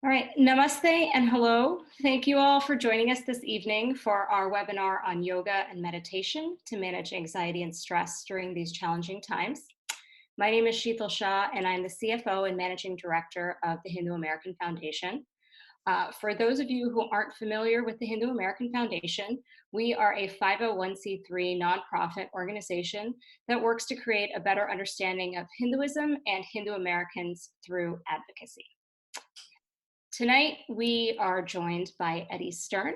All right, namaste and hello. Thank you all for joining us this evening for our webinar on yoga and meditation to manage anxiety and stress during these challenging times. My name is Sheetal Shah, and I'm the CFO and Managing Director of the Hindu American Foundation. For those of you who aren't familiar with the Hindu American Foundation, we are a 501c3 nonprofit organization that works to create a better understanding of Hinduism and Hindu Americans through advocacy. Tonight, we are joined by Eddie Stern.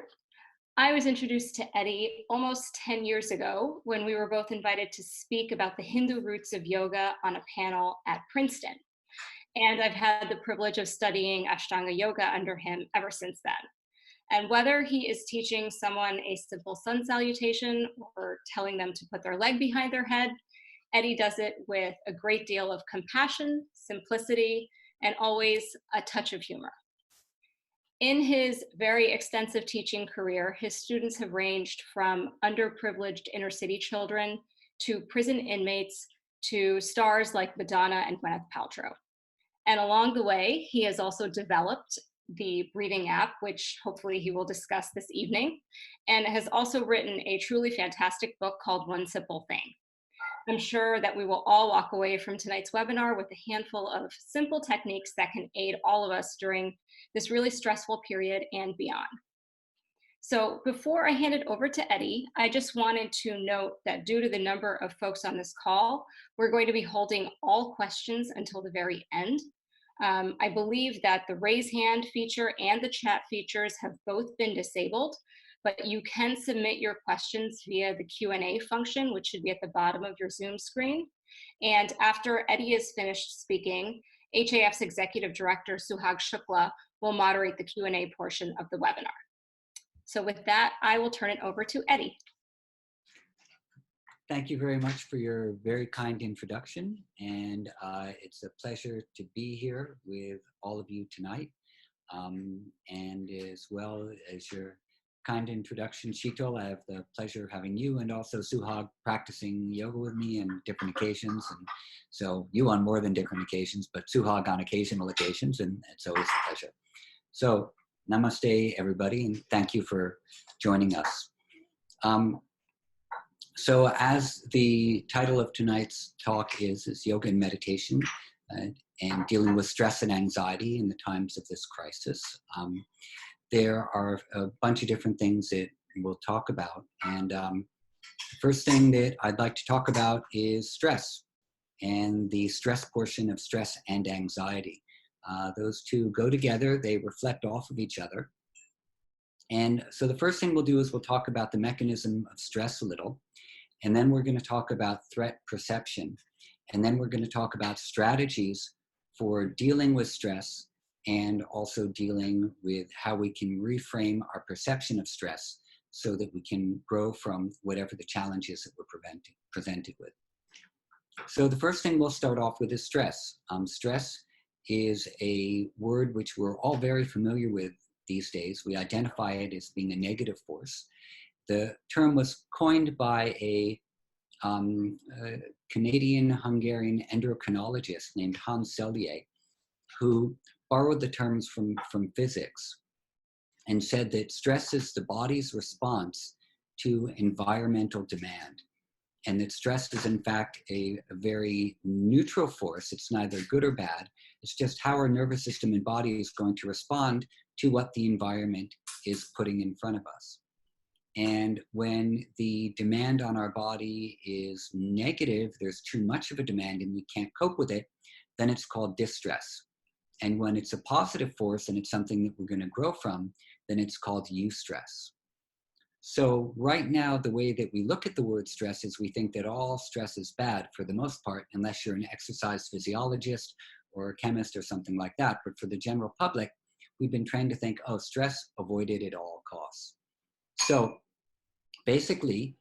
I was introduced to Eddie almost 10 years ago when we were both invited to speak about the Hindu roots of yoga on a panel at Princeton. And I've had the privilege of studying Ashtanga yoga under him ever since then. And whether he is teaching someone a simple sun salutation or telling them to put their leg behind their head, Eddie does it with a great deal of compassion, simplicity, and always a touch of humor. In his very extensive teaching career, his students have ranged from underprivileged inner city children to prison inmates to stars like Madonna and Gwyneth Paltrow. And along the way, he has also developed the breathing app, which hopefully he will discuss this evening, and has also written a truly fantastic book called One Simple Thing. I'm sure that we will all walk away from tonight's webinar with a handful of simple techniques that can aid all of us during this really stressful period and beyond. So before I hand it over to Eddie, I just wanted to note that due to the number of folks on this call, we're going to be holding all questions until the very end. I believe that the raise hand feature and the chat features have both been disabled, but you can submit your questions via the Q&A function, which should be at the bottom of your Zoom screen. And after Eddie is finished speaking, HAF's Executive Director, Suhag Shukla, will moderate the Q&A portion of the webinar. So with that, I will turn it over to Eddie. Thank you very much for your very kind introduction. And it's a pleasure to be here with all of you tonight. And as well as your kind introduction, Sheetal, I have the pleasure of having you and also Suhag practicing yoga with me on different occasions. And so you on more than different occasions, but Suhag on occasional occasions, and it's always a pleasure. So namaste, everybody, and thank you for joining us. So as the title of tonight's talk is yoga and meditation and dealing with stress and anxiety in the times of this crisis. There are a bunch of different things that we'll talk about. And the first thing that I'd like to talk about is stress and the stress portion of stress and anxiety. Those two go together, they reflect off of each other. And so the first thing we'll do is we'll talk about the mechanism of stress a little. And then we're going to talk about threat perception. And then we're going to talk about strategies for dealing with stress and also dealing with how we can reframe our perception of stress so that we can grow from whatever the challenges that we're presented with. So the first thing we'll start off with is stress. Stress is a word which we're all very familiar with these days. We identify it as being a negative force. The term was coined by a Canadian-Hungarian endocrinologist named Hans Selye, who borrowed the terms from physics and said that stress is the body's response to environmental demand, and that stress is in fact a very neutral force. It's neither good or bad. It's just how our nervous system and body is going to respond to what the environment is putting in front of us. And when the demand on our body is negative, there's too much of a demand and we can't cope with it, then it's called distress. And when it's a positive force and it's something that we're going to grow from, then it's called eustress. So right now, the way that we look at the word stress is we think that all stress is bad for the most part, unless you're an exercise physiologist or a chemist or something like that. But for the general public, we've been trained to think, oh, stress avoided at all costs. So basically,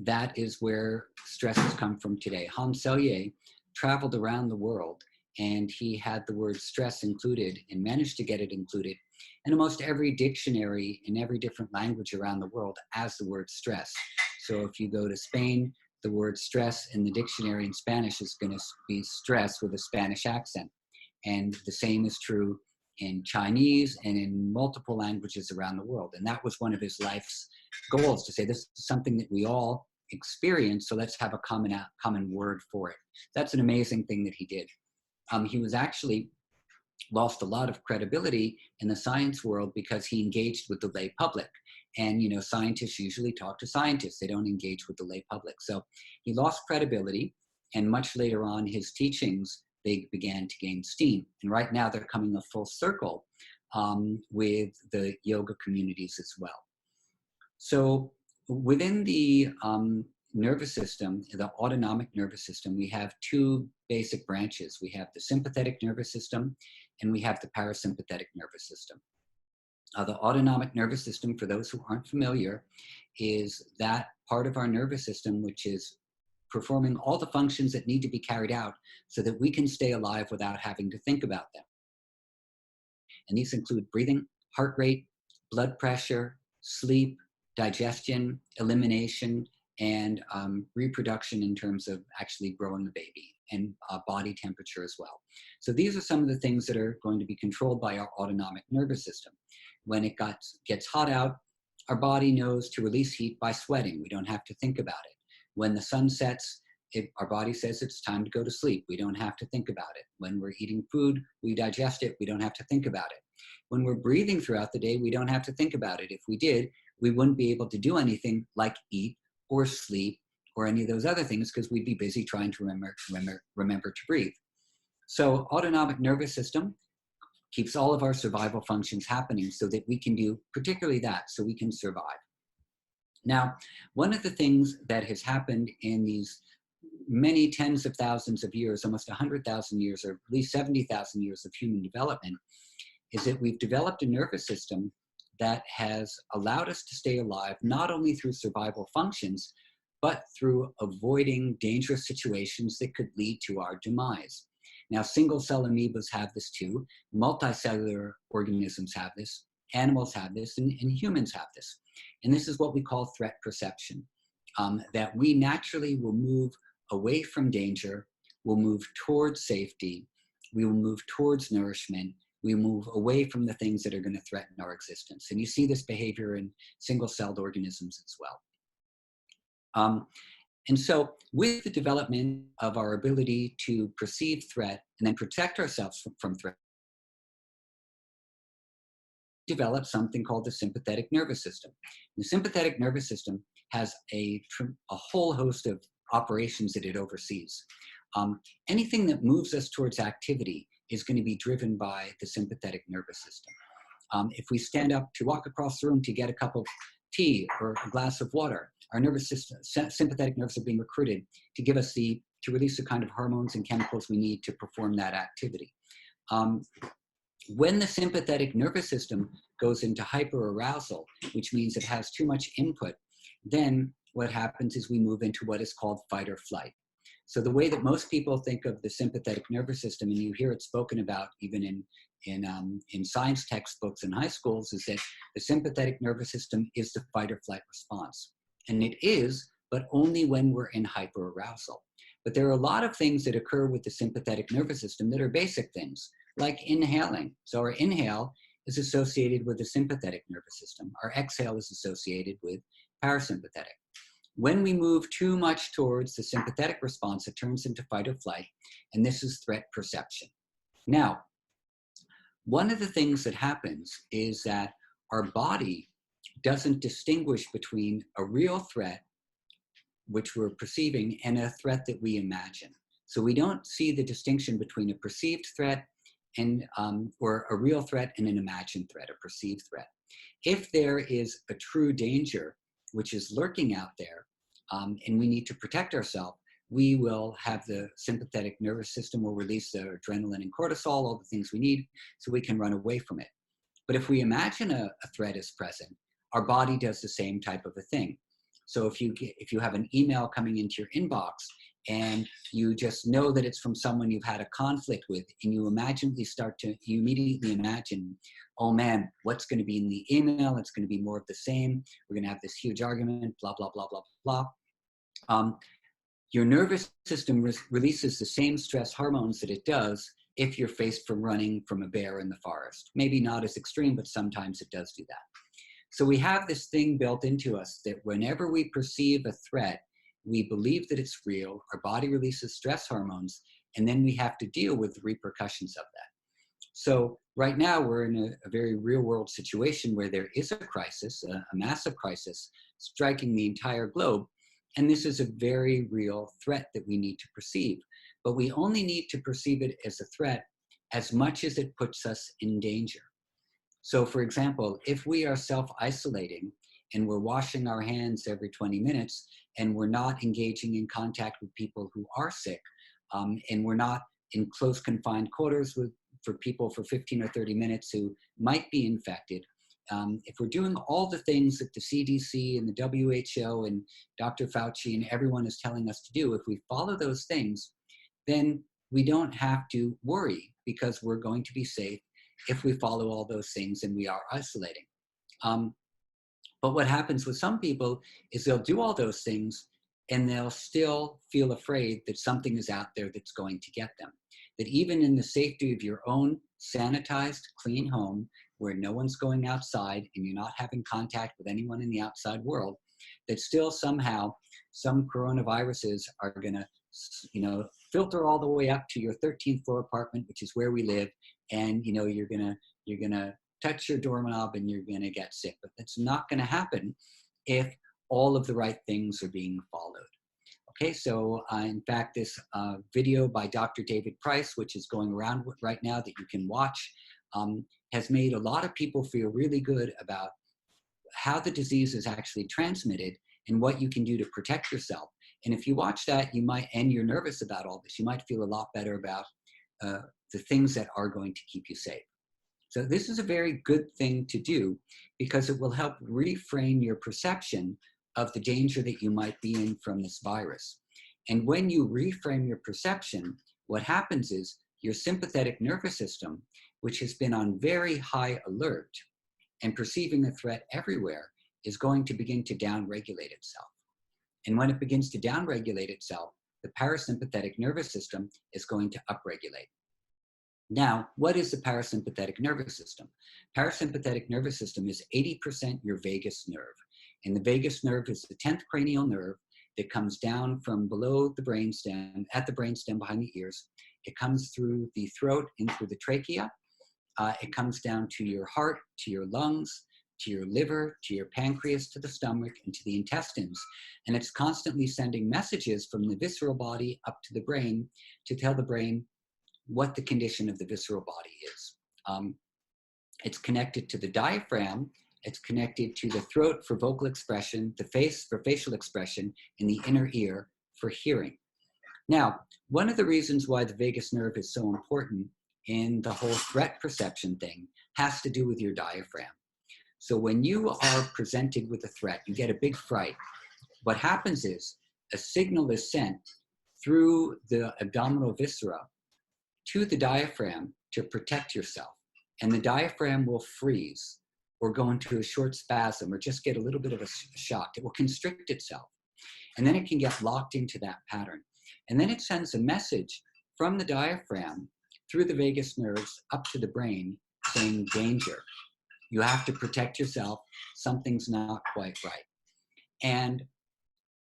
that is where stress has come from today. Hans Selye traveled around the world and he had the word stress included and managed to get it included in almost every dictionary in every different language around the world as the word stress. So if you go to Spain, the word stress in the dictionary in Spanish is going to be stress with a Spanish accent. And the same is true in Chinese, and in multiple languages around the world. And that was one of his life's goals, to say this is something that we all experience, so let's have a common word for it. That's an amazing thing that he did. He was actually lost a lot of credibility in the science world because he engaged with the lay public. And, you know, scientists usually talk to scientists. They don't engage with the lay public. So he lost credibility, and much later on, his teachings, they began to gain steam. And right now they're coming a full circle with the yoga communities as well. So within the nervous system, the autonomic nervous system, we have two basic branches. We have the sympathetic nervous system, and we have the parasympathetic nervous system. The autonomic nervous system, for those who aren't familiar, is that part of our nervous system which is performing all the functions that need to be carried out so that we can stay alive without having to think about them. And these include breathing, heart rate, blood pressure, sleep, digestion, elimination, and reproduction in terms of actually growing a baby, and body temperature as well. So these are some of the things that are going to be controlled by our autonomic nervous system. When it gets hot out, our body knows to release heat by sweating. We don't have to think about it. When the sun sets, our body says it's time to go to sleep. We don't have to think about it. When we're eating food, we digest it. We don't have to think about it. When we're breathing throughout the day, we don't have to think about it. If we did, we wouldn't be able to do anything like eat or sleep or any of those other things because we'd be busy trying to remember to breathe. So autonomic nervous system keeps all of our survival functions happening so that we can do particularly that, so we can survive. Now, one of the things that has happened in these many tens of thousands of years, almost 100,000 years, or at least 70,000 years of human development, is that we've developed a nervous system that has allowed us to stay alive, not only through survival functions, but through avoiding dangerous situations that could lead to our demise. Now, single-cell amoebas have this too, multicellular organisms have this, animals have this, and humans have this. And this is what we call threat perception, that we naturally will move away from danger, we'll move towards safety, we will move towards nourishment, we move away from the things that are going to threaten our existence. And you see this behavior in single-celled organisms as well. And so with the development of our ability to perceive threat and then protect ourselves from threat, develop something called the sympathetic nervous system. The sympathetic nervous system has a whole host of operations that it oversees. Anything that moves us towards activity is going to be driven by the sympathetic nervous system. If we stand up to walk across the room to get a cup of tea or a glass of water, our nervous system, sympathetic nerves are being recruited to give us to release the kind of hormones and chemicals we need to perform that activity. When the sympathetic nervous system goes into hyperarousal, which means it has too much input, then what happens is we move into what is called fight or flight. So the way that most people think of the sympathetic nervous system, and you hear it spoken about even in science textbooks in high schools, is that the sympathetic nervous system is the fight or flight response. And it is, but only when we're in hyperarousal. But there are a lot of things that occur with the sympathetic nervous system that are basic things, like inhaling. So our inhale is associated with the sympathetic nervous system. Our exhale is associated with parasympathetic. When we move too much towards the sympathetic response, it turns into fight or flight, and this is threat perception. Now, one of the things that happens is that our body doesn't distinguish between a real threat, which we're perceiving, and a threat that we imagine. So we don't see the distinction between a perceived threat and or a real threat and an imagined threat, a perceived threat. If there is a true danger which is lurking out there, and we need to protect ourselves, we will have the sympathetic nervous system will release the adrenaline and cortisol, all the things we need, so we can run away from it. But if we imagine a threat is present, our body does the same type of a thing. So if you have an email coming into your inbox and you just know that it's from someone you've had a conflict with, and you immediately imagine, oh man, what's going to be in the email? It's going to be more of the same. We're going to have this huge argument, blah, blah, blah, blah, blah. Your nervous system releases the same stress hormones that it does if you're faced from running from a bear in the forest. Maybe not as extreme, but sometimes it does do that. So we have this thing built into us that whenever we perceive a threat, we believe that it's real, our body releases stress hormones, and then we have to deal with the repercussions of that. So right now we're in a very real world situation where there is a crisis, a massive crisis striking the entire globe. And this is a very real threat that we need to perceive. But we only need to perceive it as a threat as much as it puts us in danger. So for example, if we are self-isolating and we're washing our hands every 20 minutes and we're not engaging in contact with people who are sick, and we're not in close confined quarters for people for 15 or 30 minutes who might be infected, if we're doing all the things that the CDC and the WHO and Dr. Fauci and everyone is telling us to do, if we follow those things, then we don't have to worry because we're going to be safe if we follow all those things and we are isolating. But what happens with some people is they'll do all those things and they'll still feel afraid that something is out there that's going to get them. That even in the safety of your own sanitized, clean home, where no one's going outside and you're not having contact with anyone in the outside world, that still somehow some coronaviruses are gonna, filter all the way up to your 13th floor apartment, which is where we live, and you're gonna touch your doorknob and you're gonna get sick. But that's not gonna happen if all of the right things are being followed. Okay, so in fact, this video by Dr. David Price, which is going around right now that you can watch, has made a lot of people feel really good about how the disease is actually transmitted and what you can do to protect yourself. And if you watch that, you might, and you're nervous about all this, you might feel a lot better about the things that are going to keep you safe. So this is a very good thing to do because it will help reframe your perception of the danger that you might be in from this virus. And when you reframe your perception, what happens is your sympathetic nervous system, which has been on very high alert and perceiving a threat everywhere, is going to begin to downregulate itself. And when it begins to downregulate itself, the parasympathetic nervous system is going to upregulate. Now, what is the parasympathetic nervous system? Parasympathetic nervous system is 80% your vagus nerve. And the vagus nerve is the 10th cranial nerve that comes down from below the brainstem, at the brainstem behind the ears. It comes through the throat in through the trachea. It comes down to your heart, to your lungs, to your liver, to your pancreas, to the stomach, and to the intestines. And it's constantly sending messages from the visceral body up to the brain to tell the brain what the condition of the visceral body is. It's connected to the diaphragm. It's connected to the throat for vocal expression, the face for facial expression, and the inner ear for hearing. Now, one of the reasons why the vagus nerve is so important in the whole threat perception thing has to do with your diaphragm. So when you are presented with a threat, you get a big fright. What happens is a signal is sent through the abdominal viscera to the diaphragm to protect yourself. And the diaphragm will freeze or go into a short spasm or just get a little bit of a shock. It will constrict itself. And then it can get locked into that pattern. And then it sends a message from the diaphragm through the vagus nerves up to the brain saying danger. You have to protect yourself. Something's not quite right. And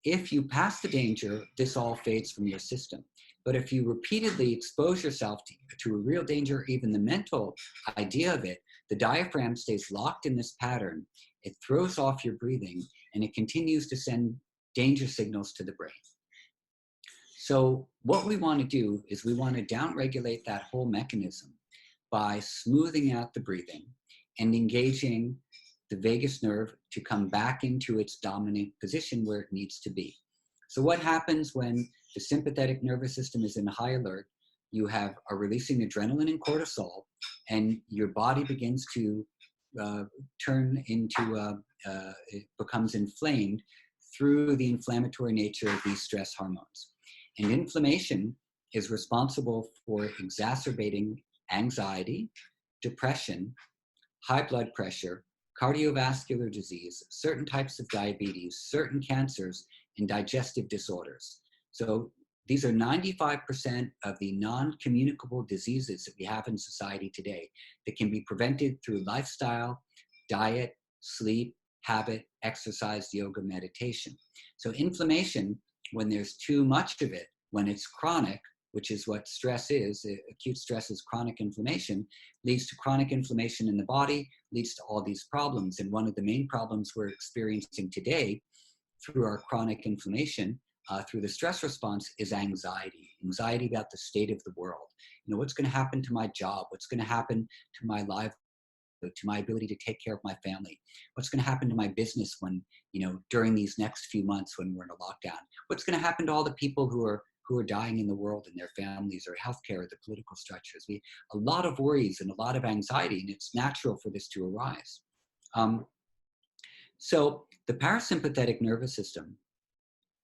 if you pass the danger, this all fades from your system. But if you repeatedly expose yourself to a real danger, even the mental idea of it, the diaphragm stays locked in this pattern. It throws off your breathing and it continues to send danger signals to the brain. So what we want to do is we want to downregulate that whole mechanism by smoothing out the breathing and engaging the vagus nerve to come back into its dominant position where it needs to be. So what happens when the sympathetic nervous system is in high alert? You are releasing adrenaline and cortisol, and your body begins to turn into, it becomes inflamed through the inflammatory nature of these stress hormones. And inflammation is responsible for exacerbating anxiety, depression, high blood pressure, cardiovascular disease, certain types of diabetes, certain cancers, and digestive disorders. So These are 95% of the non-communicable diseases that we have in society today that can be prevented through lifestyle, diet, sleep, habit, exercise, yoga, meditation. So inflammation, when there's too much of it, when it's chronic, which is what stress is, acute stress is chronic inflammation, leads to chronic inflammation in the body, leads to all these problems. And one of the main problems we're experiencing today through our chronic inflammation, through the stress response, is anxiety. Anxiety about the state of the world. You know, what's going to happen to my job? What's going to happen to my livelihood, to my ability to take care of my family? What's going to happen to my business when, you know, during these next few months when we're in a lockdown? What's going to happen to all the people who are dying in the world and their families, or healthcare, or the political structures? A lot of worries and a lot of anxiety, and it's natural for this to arise. So the parasympathetic nervous system,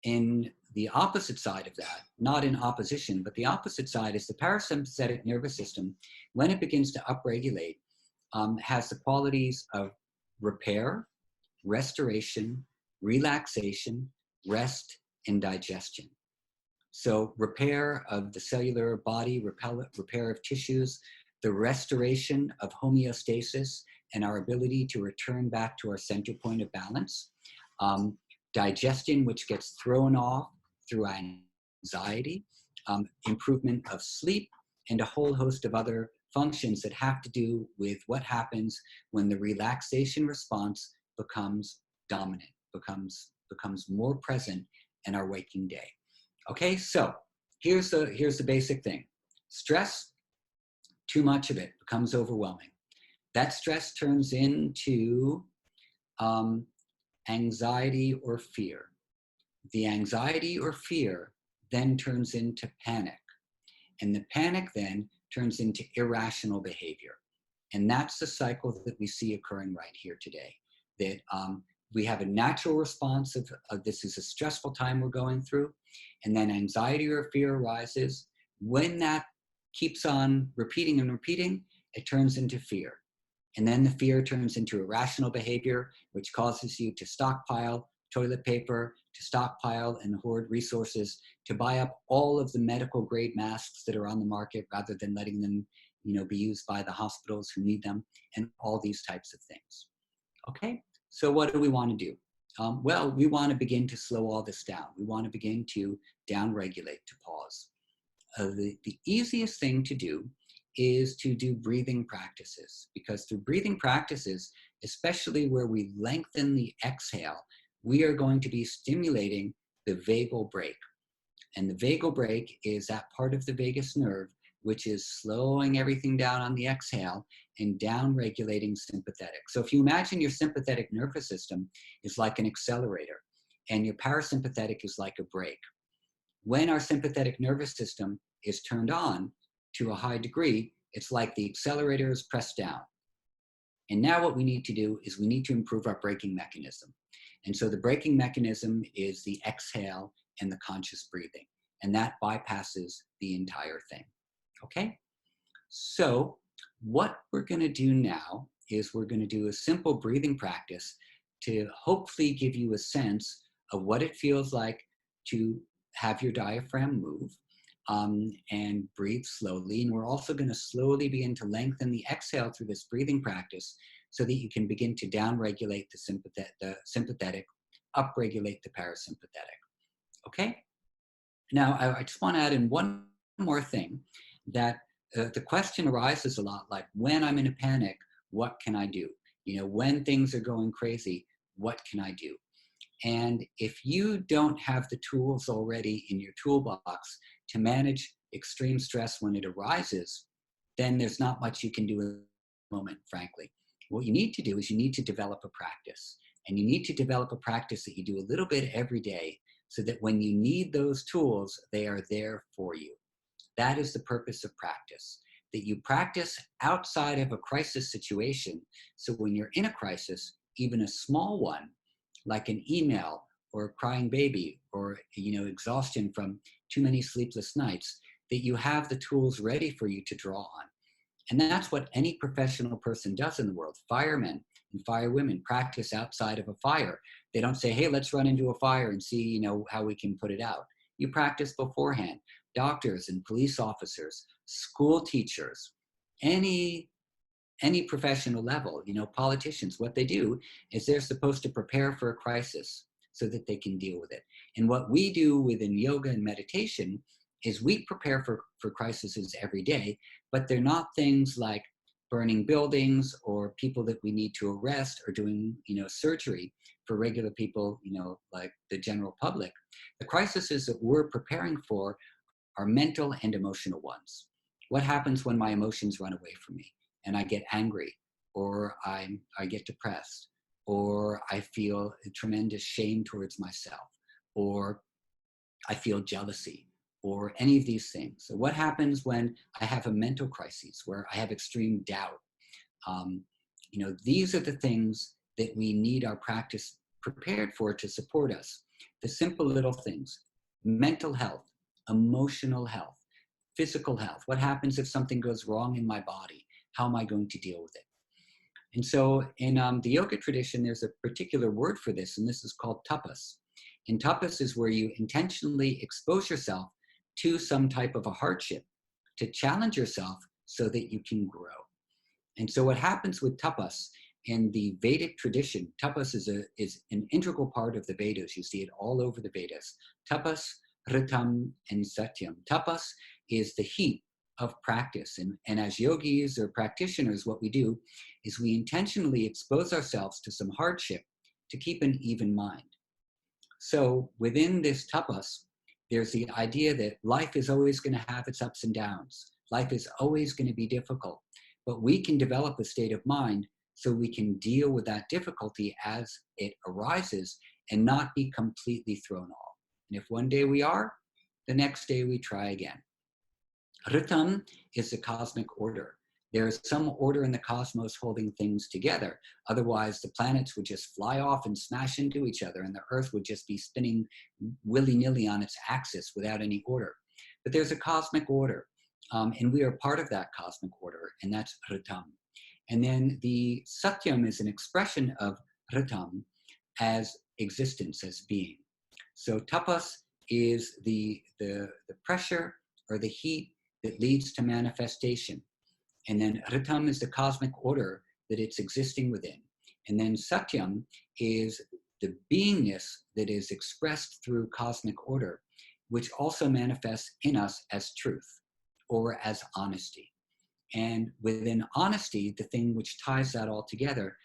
in the opposite side of that, not in opposition, but the opposite side is the parasympathetic nervous system, when it begins to upregulate, has the qualities of repair, restoration, relaxation, rest, and digestion. So repair of the cellular body, repair of tissues, the restoration of homeostasis and our ability to return back to our center point of balance. Digestion, which gets thrown off through anxiety, improvement of sleep, and a whole host of other functions that have to do with what happens when the relaxation response becomes dominant, becomes more present in our waking day. Okay, so here's the basic thing. Stress, too much of it becomes overwhelming. That stress turns into anxiety or fear. The anxiety or fear then turns into panic. And the panic then turns into irrational behavior. And that's the cycle that we see occurring right here today. That we have a natural response of this is a stressful time we're going through, and then anxiety or fear arises. When that keeps on repeating and repeating, it turns into fear. And then the fear turns into irrational behavior, which causes you to stockpile toilet paper, to stockpile and hoard resources, to buy up all of the medical grade masks that are on the market rather than letting them, you know, be used by the hospitals who need them, and all these types of things. Okay, so what do we want to do? Well, we want to begin to slow all this down. We want to begin to downregulate, to pause. The easiest thing to do is to do breathing practices, because through breathing practices, especially where we lengthen the exhale, we are going to be stimulating the vagal brake. And the vagal brake is that part of the vagus nerve which is slowing everything down on the exhale and down-regulating sympathetic. So if you imagine your sympathetic nervous system is like an accelerator and your parasympathetic is like a brake. When our sympathetic nervous system is turned on to a high degree, it's like the accelerator is pressed down. And now what we need to do is we need to improve our braking mechanism. And so the braking mechanism is the exhale and the conscious breathing. And that bypasses the entire thing. Okay? So what we're going to do now is we're going to do a simple breathing practice to hopefully give you a sense of what it feels like to have your diaphragm move and breathe slowly. And we're also going to slowly begin to lengthen the exhale through this breathing practice so that you can begin to down-regulate the sympathetic, up-regulate the parasympathetic. Okay? Now, I just want to add in one more thing, that the question arises a lot, like, when I'm in a panic, what can I do? You know, when things are going crazy, what can I do? And if you don't have the tools already in your toolbox to manage extreme stress when it arises, then there's not much you can do in the moment, frankly. What you need to do is you need to develop a practice. And you need to develop a practice that you do a little bit every day so that when you need those tools, they are there for you. That is the purpose of practice, that you practice outside of a crisis situation. So when you're in a crisis, even a small one, like an email or a crying baby or, you know, exhaustion from too many sleepless nights, that you have the tools ready for you to draw on. And that's what any professional person does in the world. Firemen and firewomen practice outside of a fire. They don't say, hey, let's run into a fire and see, you know, how we can put it out. you practice beforehand. Doctors and police officers, school teachers, any professional level, politicians, what they do is they're supposed to prepare for a crisis so that they can deal with it. And what we do within yoga and meditation is we prepare for crises every day, but they're not things like burning buildings or people that we need to arrest or doing, surgery for regular people, like the general public. The crises that we're preparing for are mental and emotional ones. What happens when my emotions run away from me and I get angry, or I get depressed, or I feel a tremendous shame towards myself, or I feel jealousy, or any of these things? So what happens when I have a mental crisis where I have extreme doubt? These are the things that we need our practice prepared for to support us. The simple little things: mental health, emotional health, physical health. What happens if something goes wrong in my body? How am I going to deal with it? And so in the yoga tradition, there's a particular word for this, and this is called tapas. And tapas is where you intentionally expose yourself to some type of a hardship, to challenge yourself so that you can grow. And so what happens with tapas in the Vedic tradition, tapas is an integral part of the Vedas. You see it all over the Vedas. Tapas, ritam, and satyam. Tapas is the heat of practice. And as yogis or practitioners, what we do is we intentionally expose ourselves to some hardship to keep an even mind. So within this tapas, there's the idea that life is always going to have its ups and downs. Life is always going to be difficult, but we can develop a state of mind so we can deal with that difficulty as it arises and not be completely thrown off. And if one day we are, the next day we try again. Ritam is the cosmic order. There is some order in the cosmos holding things together. Otherwise, the planets would just fly off and smash into each other, and the Earth would just be spinning willy-nilly on its axis without any order. But there's a cosmic order, and we are part of that cosmic order, and that's Ritam. And then the Satyam is an expression of Ritam as existence, as being. So tapas is the pressure or the heat that leads to manifestation. And then ritam is the cosmic order that it's existing within. And then satyam is the beingness that is expressed through cosmic order, which also manifests in us as truth or as honesty. And within honesty, the thing which ties that all together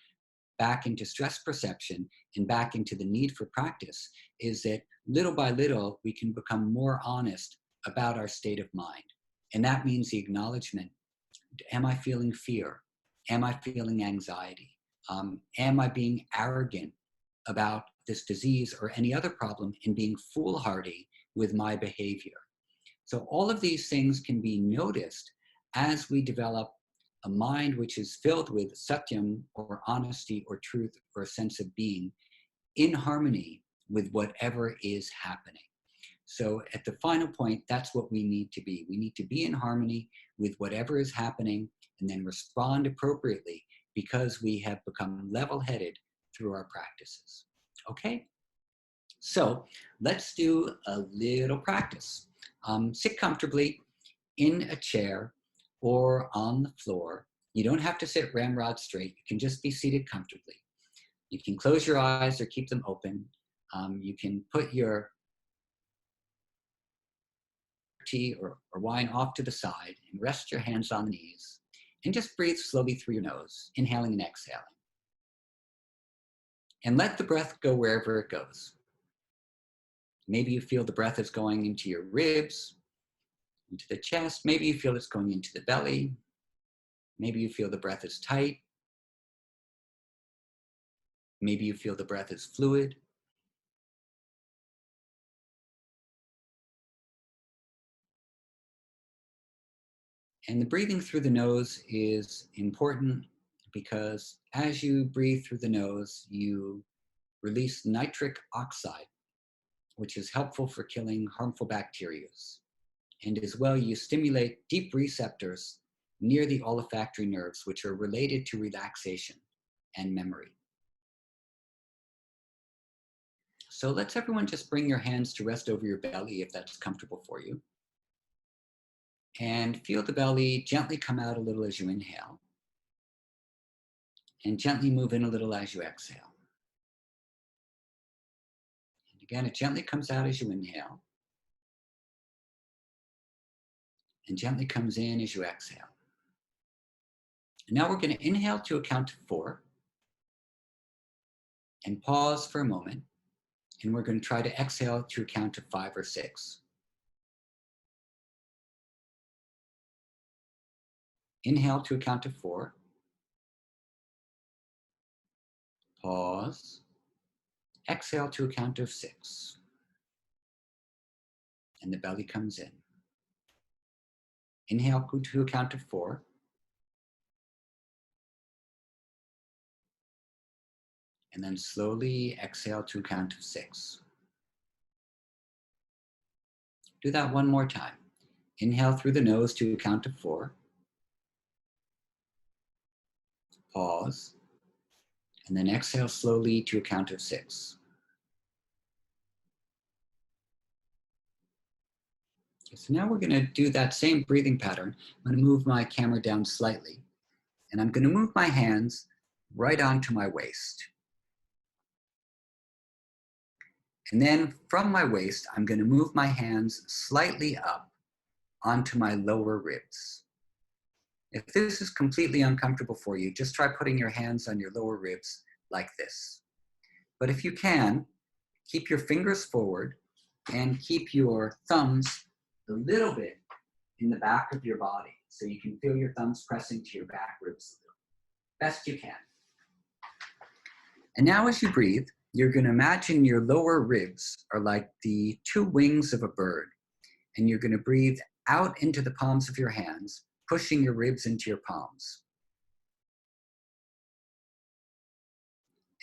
back into stress perception and back into the need for practice is that little by little, we can become more honest about our state of mind. And that means the acknowledgement: am I feeling fear? Am I feeling anxiety? Am I being arrogant about this disease or any other problem and being foolhardy with my behavior? So all of these things can be noticed as we develop a mind which is filled with satyam, or honesty, or truth, or a sense of being, in harmony with whatever is happening. So at the final point, that's what we need to be. We need to be in harmony with whatever is happening and then respond appropriately because we have become level-headed through our practices. Okay? So let's do a little practice. Sit comfortably in a chair or on the floor. You don't have to sit ramrod straight. You can just be seated comfortably. You can close your eyes or keep them open. You can put your tea or wine off to the side and rest your hands on the knees and just breathe slowly through your nose, inhaling and exhaling. And let the breath go wherever it goes. Maybe you feel the breath is going into your ribs, into the chest. Maybe you feel it's going into the belly. Maybe you feel the breath is tight. Maybe you feel the breath is fluid. And the breathing through the nose is important because as you breathe through the nose, you release nitric oxide, which is helpful for killing harmful bacteria. And as well, you stimulate deep receptors near the olfactory nerves, which are related to relaxation and memory. So let's everyone just bring your hands to rest over your belly if that's comfortable for you. And feel the belly gently come out a little as you inhale. And gently move in a little as you exhale. And again, it gently comes out as you inhale. And gently comes in as you exhale. And now we're going to inhale to a count of 4. And pause for a moment. And we're going to try to exhale to a count of 5 or 6. Inhale to a count of 4. Pause. Exhale to a count of 6. And the belly comes in. Inhale to a count of 4. And then slowly exhale to a count of 6. Do that one more time. Inhale through the nose to a count of 4. Pause. And then exhale slowly to a count of 6. Okay, so now we're going to do that same breathing pattern. I'm going to move my camera down slightly. And I'm going to move my hands right onto my waist. And then from my waist, I'm going to move my hands slightly up onto my lower ribs. If this is completely uncomfortable for you, just try putting your hands on your lower ribs like this. But if you can, keep your fingers forward and keep your thumbs a little bit in the back of your body so you can feel your thumbs pressing to your back ribs a little. Best you can. And now as you breathe, you're going to imagine your lower ribs are like the 2 wings of a bird. And you're going to breathe out into the palms of your hands, pushing your ribs into your palms.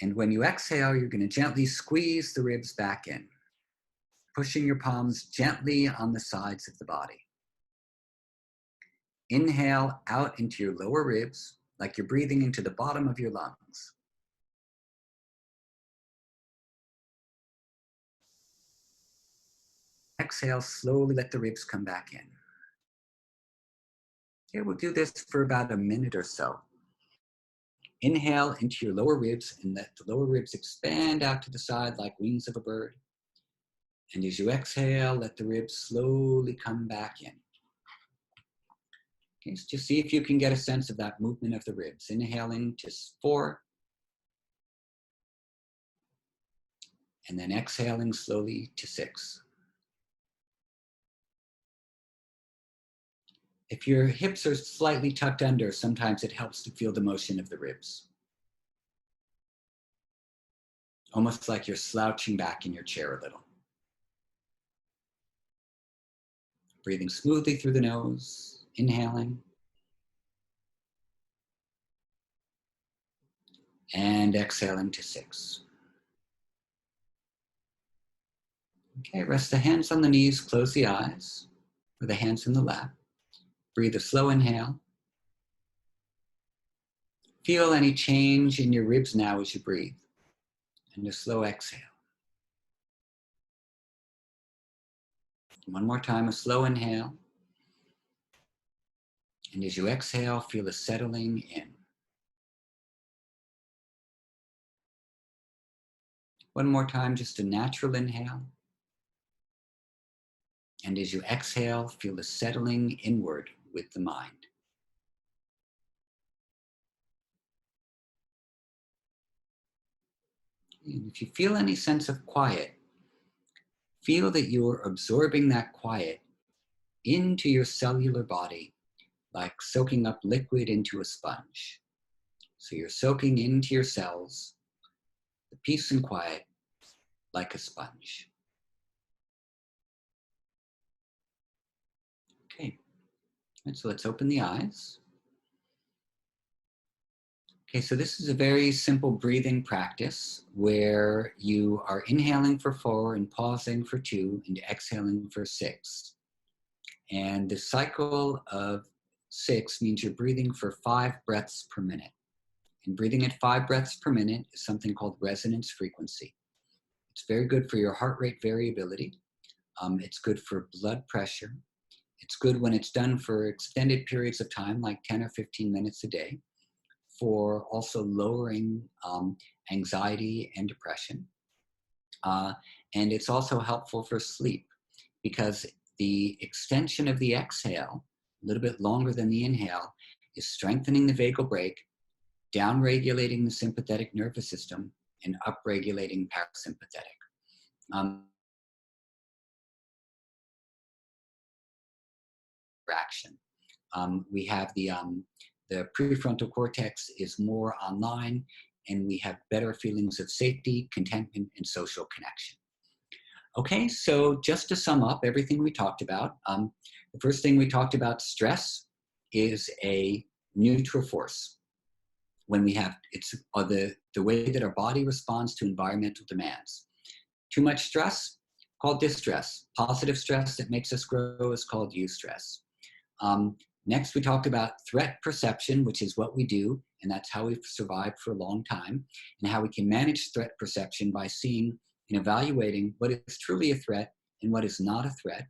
And when you exhale, you're going to gently squeeze the ribs back in, pushing your palms gently on the sides of the body. Inhale out into your lower ribs, like you're breathing into the bottom of your lungs. Exhale, slowly let the ribs come back in. Okay, we'll do this for about a minute or so. Inhale into your lower ribs and let the lower ribs expand out to the side like wings of a bird. And as you exhale, let the ribs slowly come back in. Okay, so just see if you can get a sense of that movement of the ribs. Inhaling to 4. And then exhaling slowly to 6. If your hips are slightly tucked under, sometimes it helps to feel the motion of the ribs. Almost like you're slouching back in your chair a little. Breathing smoothly through the nose, inhaling. And exhaling to 6. Okay, rest the hands on the knees, close the eyes, or the hands in the lap. Breathe a slow inhale. Feel any change in your ribs now as you breathe. And a slow exhale. One more time, a slow inhale. And as you exhale, feel a settling in. One more time, just a natural inhale. And as you exhale, feel a settling inward with the mind. And if you feel any sense of quiet, feel that you're absorbing that quiet into your cellular body, like soaking up liquid into a sponge. So you're soaking into your cells the peace and quiet like a sponge. Okay, and so let's open the eyes. Okay, so this is a very simple breathing practice where you are inhaling for 4 and pausing for 2 and exhaling for 6. And the cycle of 6 means you're breathing for 5 breaths per minute. And breathing at 5 breaths per minute is something called resonance frequency. It's very good for your heart rate variability. It's good for blood pressure. It's good when it's done for extended periods of time, like 10 or 15 minutes a day, for also lowering anxiety and depression. And it's also helpful for sleep because the extension of the exhale, a little bit longer than the inhale, is strengthening the vagal brake, down-regulating the sympathetic nervous system, and up-regulating parasympathetic. Action. We have the prefrontal cortex is more online, and we have better feelings of safety, contentment, and social connection. Okay, so just to sum up everything we talked about, the first thing we talked about, stress is a neutral force. When we have, it's the way that our body responds to environmental demands. Too much stress, called distress. Positive stress that makes us grow is called eustress. Next, we talked about threat perception, which is what we do, and that's how we've survived for a long time, and how we can manage threat perception by seeing and evaluating what is truly a threat and what is not a threat.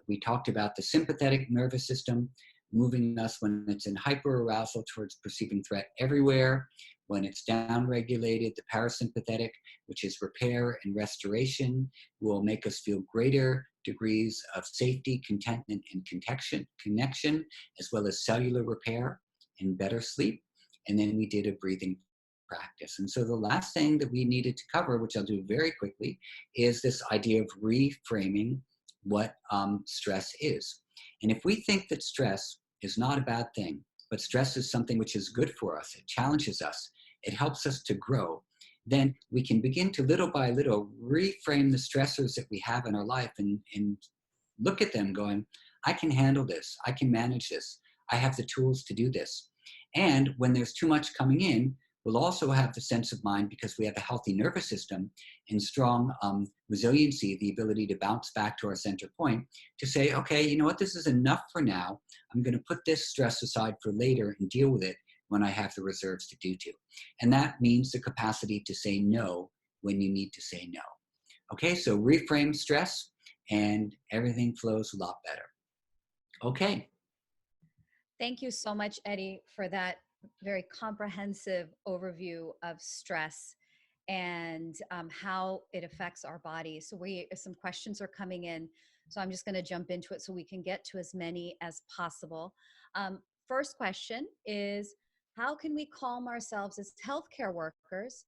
We talked about the sympathetic nervous system moving us when it's in hyperarousal towards perceiving threat everywhere. When it's downregulated, the parasympathetic, which is repair and restoration, will make us feel greater degrees of safety, contentment, and connection, as well as cellular repair and better sleep. And then we did a breathing practice. And so the last thing that we needed to cover, which I'll do very quickly, is this idea of reframing what stress is. And if we think that stress is not a bad thing, but stress is something which is good for us, it challenges us, it helps us to grow, then we can begin to little by little reframe the stressors that we have in our life and look at them going, I can handle this, I can manage this, I have the tools to do this. And when there's too much coming in, we'll also have the sense of mind, because we have a healthy nervous system and strong resiliency, the ability to bounce back to our center point, to say, okay, you know what, this is enough for now. I'm going to put this stress aside for later and deal with it when I have the reserves to do to. And that means the capacity to say no when you need to say no. Okay, so reframe stress and everything flows a lot better. Okay. Thank you so much, Eddie, for that very comprehensive overview of stress and how it affects our body. So some questions are coming in, so I'm just going to jump into it so we can get to as many as possible. First question is, how can we calm ourselves as healthcare workers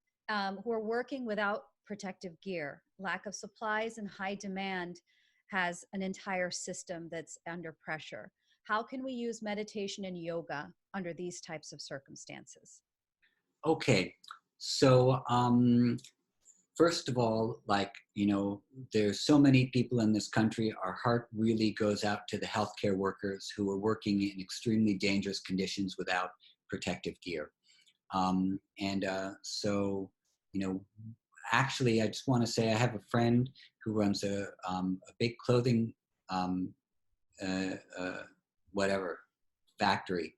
who are working without protective gear? Lack of supplies and high demand has an entire system that's under pressure. How can we use meditation and yoga under these types of circumstances? Okay, so first of all, there's so many people in this country. Our heart really goes out to the healthcare workers who are working in extremely dangerous conditions without protective gear. Actually, I just want to say I have a friend who runs a big clothing factory,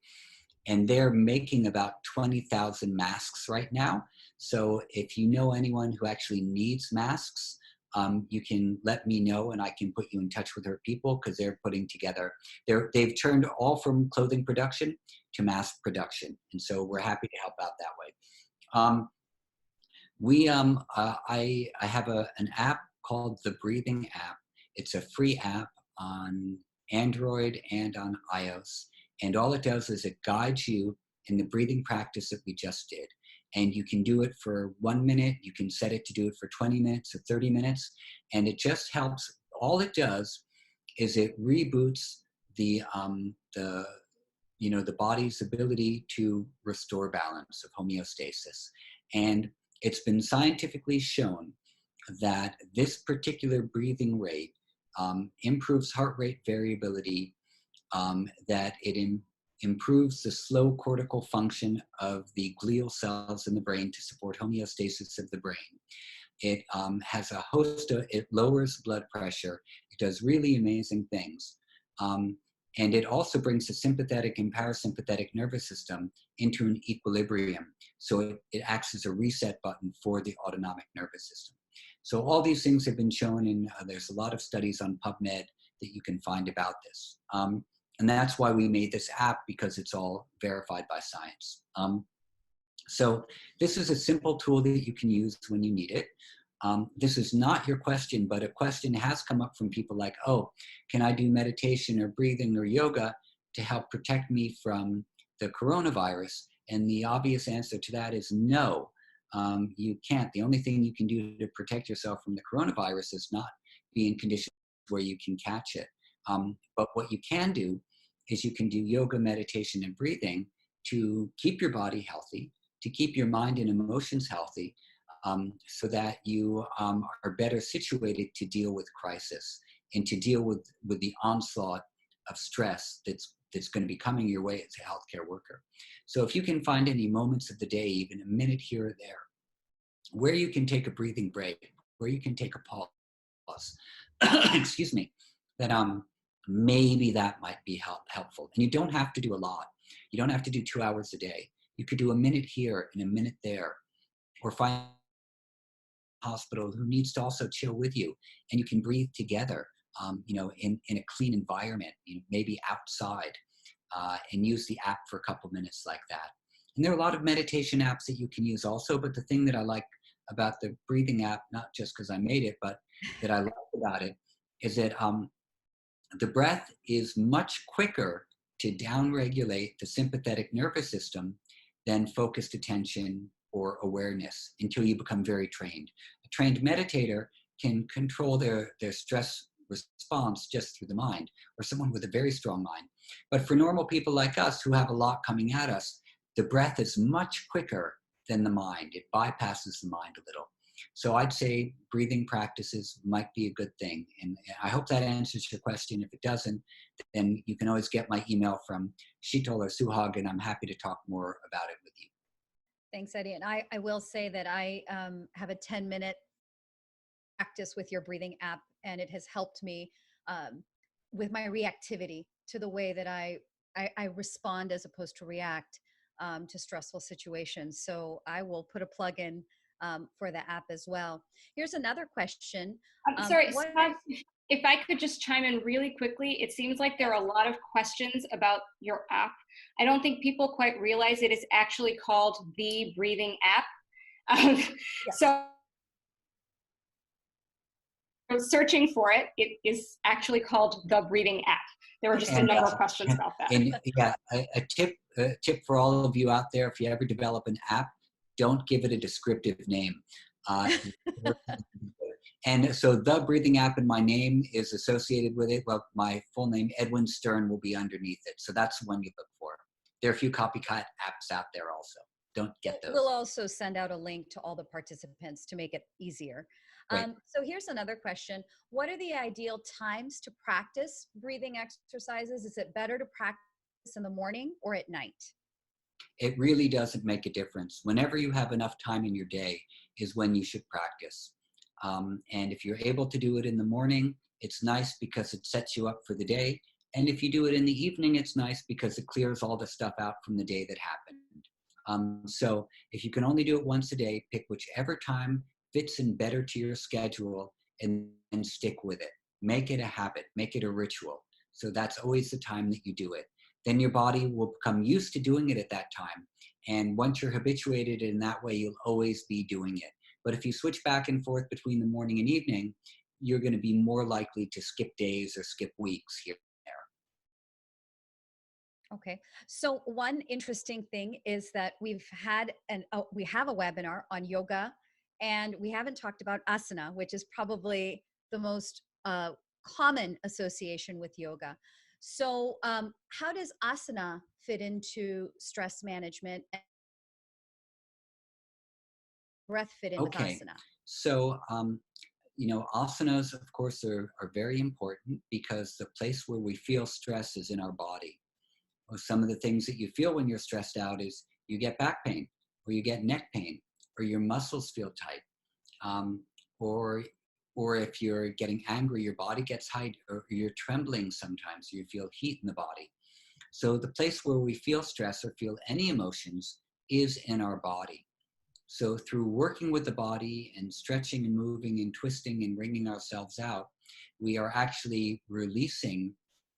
and they're making about 20,000 masks right now. So if you know anyone who actually needs masks, you can let me know and I can put you in touch with her people, because they're putting together, they've turned all from clothing production to mask production. And so we're happy to help out that way. I have an app called the Breathing app. It's a free app on Android and on iOS. And all it does is it guides you in the breathing practice that we just did. And you can do it for 1 minute. You can set it to do it for 20 minutes or 30 minutes. And it just helps. All it does is it reboots the body's ability to restore balance, of homeostasis. And it's been scientifically shown that this particular breathing rate improves heart rate variability, that it improves the slow cortical function of the glial cells in the brain to support homeostasis of the brain. It has a host of, it lowers blood pressure. It does really amazing things. And it also brings the sympathetic and parasympathetic nervous system into an equilibrium. So it acts as a reset button for the autonomic nervous system. So all these things have been shown, and there's a lot of studies on PubMed that you can find about this. And that's why we made this app, because it's all verified by science. So this is a simple tool that you can use when you need it. This is not your question, but a question has come up from people like, oh, can I do meditation or breathing or yoga to help protect me from the coronavirus? And the obvious answer to that is no, you can't. The only thing you can do to protect yourself from the coronavirus is not be in conditions where you can catch it. But what you can do is you can do yoga, meditation, and breathing to keep your body healthy, to keep your mind and emotions healthy, so that you are better situated to deal with crisis and to deal with the onslaught of stress that's going to be coming your way as a healthcare worker. So if you can find any moments of the day, even a minute here or there, where you can take a breathing break, where you can take a pause, excuse me, that maybe that might be helpful. And you don't have to do a lot. You don't have to do 2 hours a day. You could do a minute here and a minute there, or find a hospital who needs to also chill with you, and you can breathe together, in a clean environment, maybe outside, and use the app for a couple minutes like that. And there are a lot of meditation apps that you can use also, but the thing that I like about the breathing app, not just because I made it, but that I like about it, is that the breath is much quicker to downregulate the sympathetic nervous system than focused attention or awareness until you become very trained. A trained meditator can control their stress response just through the mind, or someone with a very strong mind. But for normal people like us who have a lot coming at us, the breath is much quicker than the mind. It bypasses the mind a little. So I'd say breathing practices might be a good thing. And I hope that answers your question. If it doesn't, then you can always get my email from Sheetal or Suhag, and I'm happy to talk more about it with you. Thanks, Eddie. And I will say that I have a 10-minute practice with your breathing app, and it has helped me with my reactivity to the way that I respond as opposed to react to stressful situations. So I will put a plug in for the app as well. Here's another question. I'm sorry, Scott, if I could just chime in really quickly. It seems like there are a lot of questions about your app. I don't think people quite realize it is actually called the breathing app. Yes. So searching for it, it is actually called the breathing app. There were just a number of questions about that. And yeah, a tip for all of you out there: if you ever develop an app, don't give it a descriptive name. And so the breathing app in my name is associated with it. Well, my full name, Edwin Stern, will be underneath it. So that's the one you look for. There are a few copycat apps out there also. Don't get those. We'll also send out a link to all the participants to make it easier. So here's another question. What are the ideal times to practice breathing exercises? Is it better to practice in the morning or at night? It really doesn't make a difference. Whenever you have enough time in your day is when you should practice. And if you're able to do it in the morning, it's nice because it sets you up for the day. And if you do it in the evening, it's nice because it clears all the stuff out from the day that happened. So if you can only do it once a day, pick whichever time fits in better to your schedule and stick with it. Make it a habit, make it a ritual. So that's always the time that you do it. Then your body will become used to doing it at that time. And once you're habituated in that way, you'll always be doing it. But if you switch back and forth between the morning and evening, you're going to be more likely to skip days or skip weeks here and there. Okay. So one interesting thing is that we have a webinar on yoga, and we haven't talked about asana, which is probably the most common association with yoga. So how does asana fit into stress management and breath fit into asana? So, asanas, of course, are very important because the place where we feel stress is in our body. Well, some of the things that you feel when you're stressed out is you get back pain, or you get neck pain, or your muscles feel tight, or if you're getting angry, your body gets tight, or you're trembling sometimes, you feel heat in the body. So the place where we feel stress or feel any emotions is in our body. So through working with the body and stretching and moving and twisting and wringing ourselves out, we are actually releasing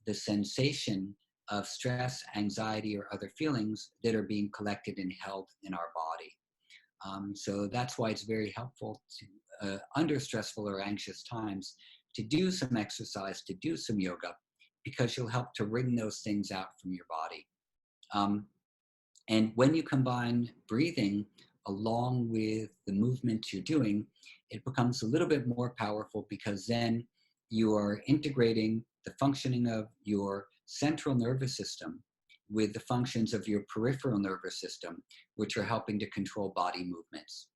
the sensation of stress, anxiety, or other feelings that are being collected and held in our body. So that's why it's very helpful to, under stressful or anxious times, to do some exercise, to do some yoga, because you'll help to wring those things out from your body. And when you combine breathing along with the movements you're doing, it becomes a little bit more powerful, because then you are integrating the functioning of your central nervous system with the functions of your peripheral nervous system, which are helping to control body movements,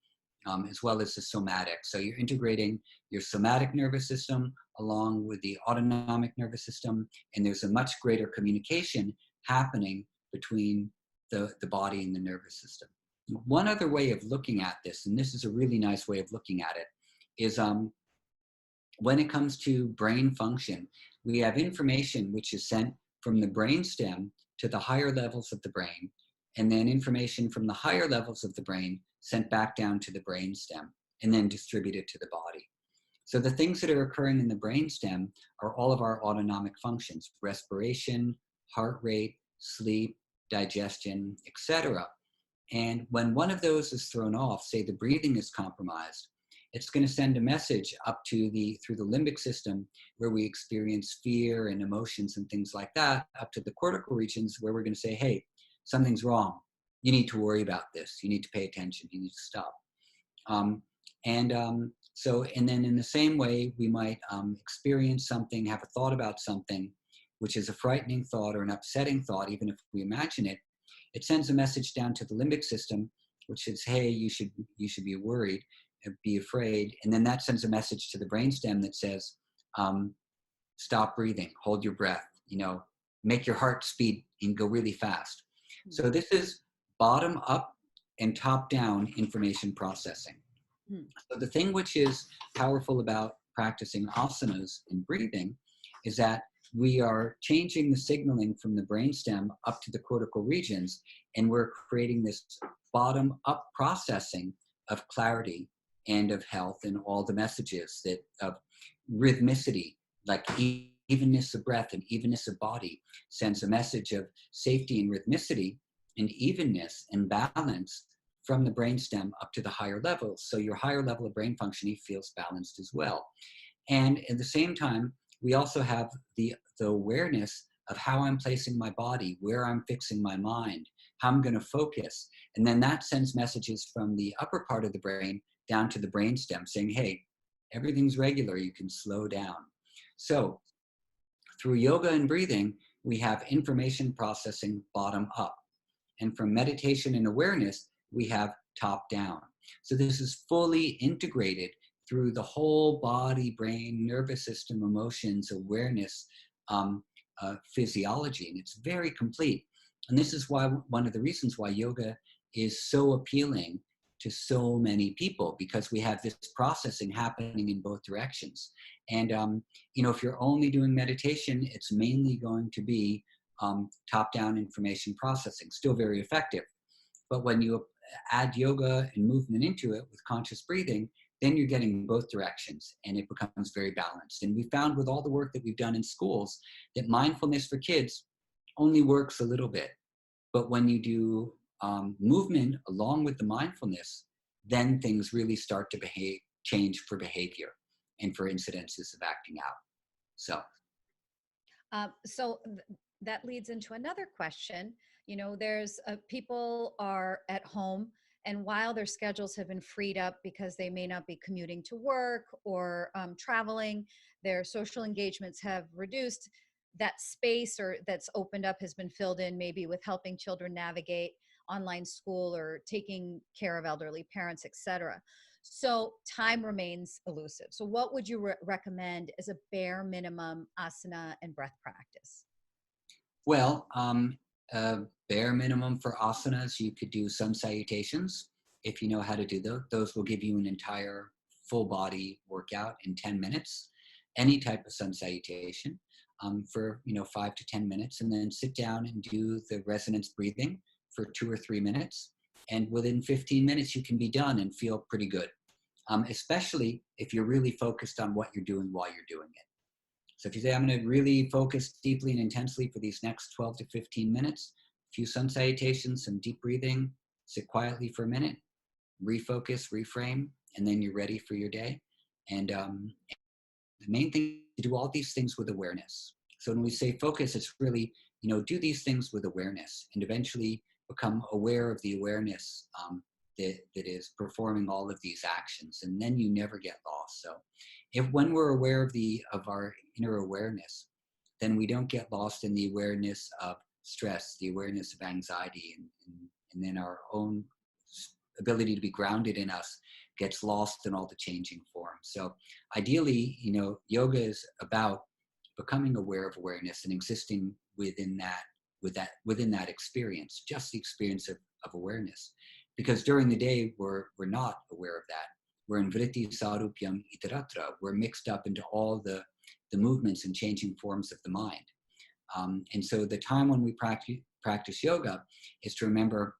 as well as the somatic. So you're integrating your somatic nervous system along with the autonomic nervous system, and there's a much greater communication happening between the body and the nervous system. One other way of looking at this, and this is a really nice way of looking at it, is when it comes to brain function, we have information which is sent from the brainstem to the higher levels of the brain, and then information from the higher levels of the brain sent back down to the brainstem, and then distributed to the body. So the things that are occurring in the brainstem are all of our autonomic functions: respiration, heart rate, sleep, digestion, etc. And when one of those is thrown off, say the breathing is compromised, it's going to send a message up to through the limbic system, where we experience fear and emotions and things like that, up to the cortical regions, where we're going to say, hey, something's wrong. You need to worry about this. You need to pay attention. You need to stop. And then in the same way, we might experience something, have a thought about something, which is a frightening thought or an upsetting thought. Even if we imagine it, it sends a message down to the limbic system, which says, hey, you should be worried, be afraid. And then that sends a message to the brainstem that says, stop breathing, hold your breath, make your heart speed and go really fast. Mm-hmm. So this is bottom up and top down information processing. Mm-hmm. So the thing which is powerful about practicing asanas and breathing is that we are changing the signaling from the brainstem up to the cortical regions, and we're creating this bottom-up processing of clarity and of health, and all the messages that of rhythmicity, like evenness of breath and evenness of body, sends a message of safety and rhythmicity and evenness and balance from the brainstem up to the higher levels. So your higher level of brain functioning feels balanced as well. And at the same time, we also have the awareness of how I'm placing my body, where I'm fixing my mind, how I'm going to focus. And then that sends messages from the upper part of the brain down to the brainstem saying, hey, everything's regular, you can slow down. So through yoga and breathing, we have information processing bottom up. And from meditation and awareness, we have top down. So this is fully integrated through the whole body, brain, nervous system, emotions, awareness, physiology, and it's very complete. And this is why one of the reasons why yoga is so appealing to so many people, because we have this processing happening in both directions. And if you're only doing meditation, it's mainly going to be top-down information processing, still very effective. But when you add yoga and movement into it with conscious breathing, then you're getting both directions, and it becomes very balanced. And we found with all the work that we've done in schools that mindfulness for kids only works a little bit. But when you do movement along with the mindfulness, then things really start to change for behavior and for incidences of acting out. That leads into another question. There's people are at home, and while their schedules have been freed up because they may not be commuting to work or traveling, their social engagements have reduced. That space or that's opened up has been filled in maybe with helping children navigate online school or taking care of elderly parents, etc. So time remains elusive. So what would you recommend as a bare minimum asana and breath practice? Well, bare minimum for asanas, you could do sun salutations. If you know how to do those, those will give you an entire full body workout in 10 minutes. Any type of sun salutation for 5 to 10 minutes, and then sit down and do the resonance breathing for 2 or 3 minutes. and within 15 minutes you can be done and feel pretty good, especially if you're really focused on what you're doing while you're doing it. So if you say, I'm going to really focus deeply and intensely for these next 12 to 15 minutes, a few sun salutations, some deep breathing, sit quietly for a minute, refocus, reframe, and then you're ready for your day. And the main thing is to do all these things with awareness. So when we say focus, it's really, do these things with awareness and eventually become aware of the awareness that is performing all of these actions. And then you never get lost. So when we're aware of our inner awareness, then we don't get lost in the awareness of stress, the awareness of anxiety, and then our own ability to be grounded in us gets lost in all the changing forms. So ideally, yoga is about becoming aware of awareness and existing within that experience, just the experience of awareness. Because during the day, we're not aware of that. We're in vritti sarupyam itaratra. We're mixed up into all the movements and changing forms of the mind. And so the time when we practice yoga is to remember,